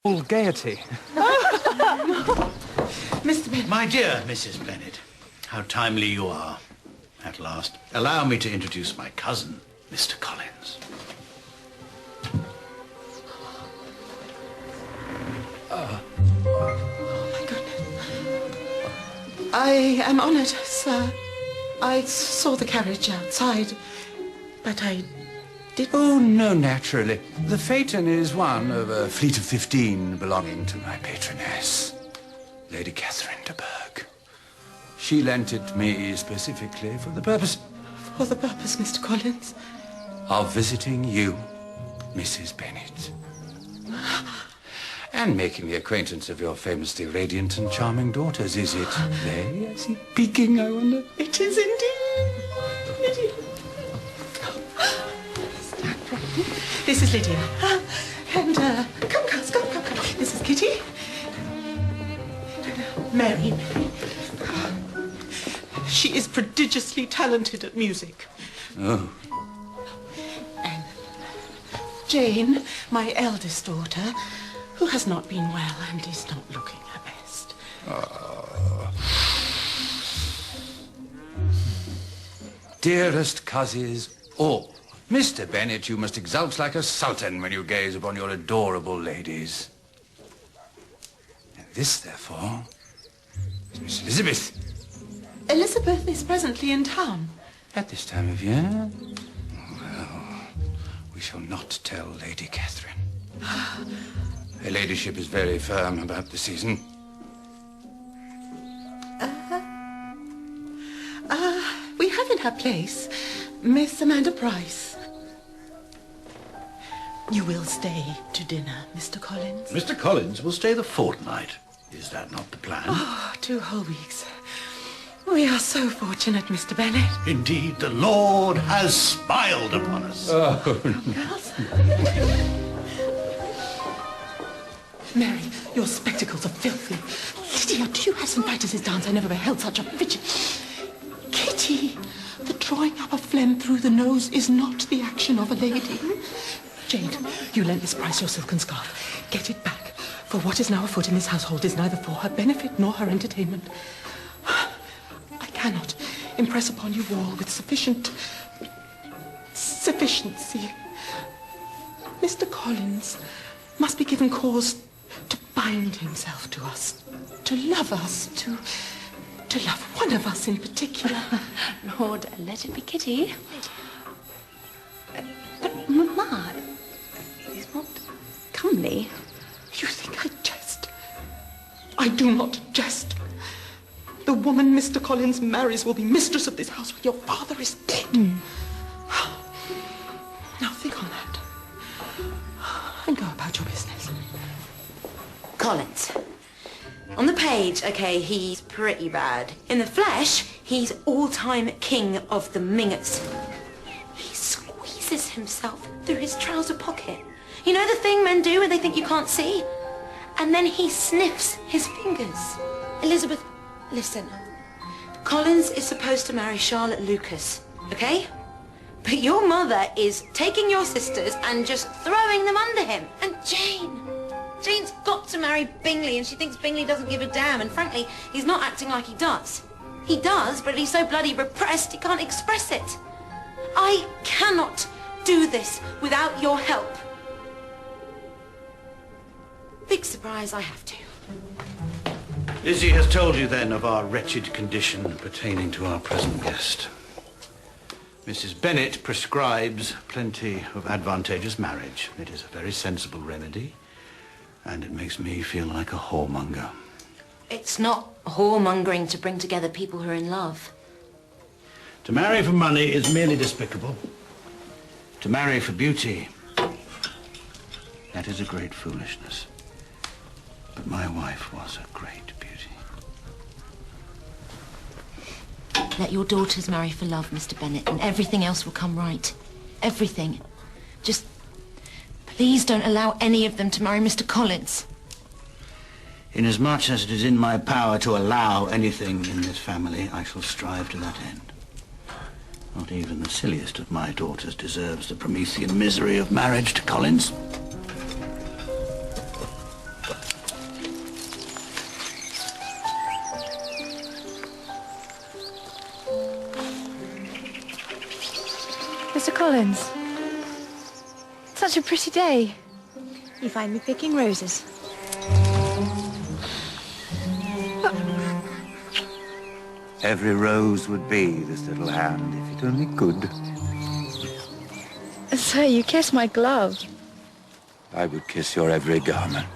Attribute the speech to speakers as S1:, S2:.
S1: All gaiety.
S2: Mr. Bennet.
S3: My dear Mrs. Bennet, how timely you are. At last, allow me to introduce my cousin, Mr. Collins.
S2: Oh, my goodness. I am honored, sir. I saw the carriage outside, but I did...
S1: Oh, no, naturally. The phaeton is one of a fleet of 15 belonging to my patroness, Lady Catherine de Bourgh. She lent it to me specifically for the purpose...
S2: For the purpose, Mr. Collins?
S1: Of visiting you, Mrs. Bennet. And making the acquaintance of your famously radiant and charming daughters. Is it they I see peeking, I wonder?
S2: It is indeed. Lydia. This is Lydia. And, come. This is Kitty. Mary. She is prodigiously talented at music.
S1: Oh.
S2: And Jane, my eldest daughter, who has not been well and is not looking her best.
S1: Dearest cousins all, Mr. Bennet, you must exult like a sultan when you gaze upon your adorable ladies. And this, therefore, is Miss Elizabeth.
S2: Elizabeth is presently in town.
S1: At this time of year? Well, we shall not tell Lady Catherine. Her ladyship is very firm about the season.
S2: We have in her place Miss Amanda Price. You will stay to dinner, Mr. Collins?
S3: Mr. Collins will stay the fortnight. Is that not the plan?
S2: Oh, 2 whole weeks. We are so fortunate, Mr. Bennet.
S3: Indeed, the Lord has smiled upon us.
S2: Girls? Mary, your spectacles are filthy. Lydia, do you have St. Vitus's dance? I never beheld such a fidget. Kitty, the drawing up of phlegm through the nose is not the action of a lady. Jade, you lent Miss Price your silken scarf. Get it back, for what is now afoot in this household is neither for her benefit nor her entertainment. I cannot impress upon you all with sufficiency. Mr. Collins must be given cause to bind himself to us, to love us, to love one of us in particular.
S4: Lord, let it be Kitty. But Mamma is not comely.
S2: You think I jest? I do not jest. The woman Mr. Collins marries will be mistress of this house when your father is dead. Now think on that. And go about your business.
S4: Collins. On the page, okay, he's pretty bad. In the flesh, he's all-time king of the mingers. He squeezes himself through his trouser pocket. You know the thing men do when they think you can't see? And then he sniffs his fingers. Elizabeth, listen. Collins is supposed to marry Charlotte Lucas, okay? But your mother is taking your sisters and just throwing them under him. And Jane's got to marry Bingley, and she thinks Bingley doesn't give a damn, and frankly, he's not acting like he does. He does, but he's so bloody repressed he can't express it. I cannot do this without your help. Big surprise, I have to.
S3: Lizzie has told you then of our wretched condition pertaining to our present guest. Mrs. Bennet prescribes plenty of advantageous marriage. It is a very sensible remedy, and it makes me feel like a whoremonger.
S4: It's not whoremongering to bring together people who are in love.
S3: To marry for money is merely despicable. To marry for beauty, that is a great foolishness. But my wife was a great beauty.
S4: Let your daughters marry for love, Mr. Bennet, and everything else will come right. Everything. Just please don't allow any of them to marry Mr. Collins.
S3: Inasmuch as it is in my power to allow anything in this family, I shall strive to that end. Not even the silliest of my daughters deserves the Promethean misery of marriage to Collins.
S5: Mr. Collins. Such a pretty day. You find me picking roses.
S1: Every rose would be this little hand, if it only could.
S5: Sir, you kiss my glove.
S1: I would kiss your every garment.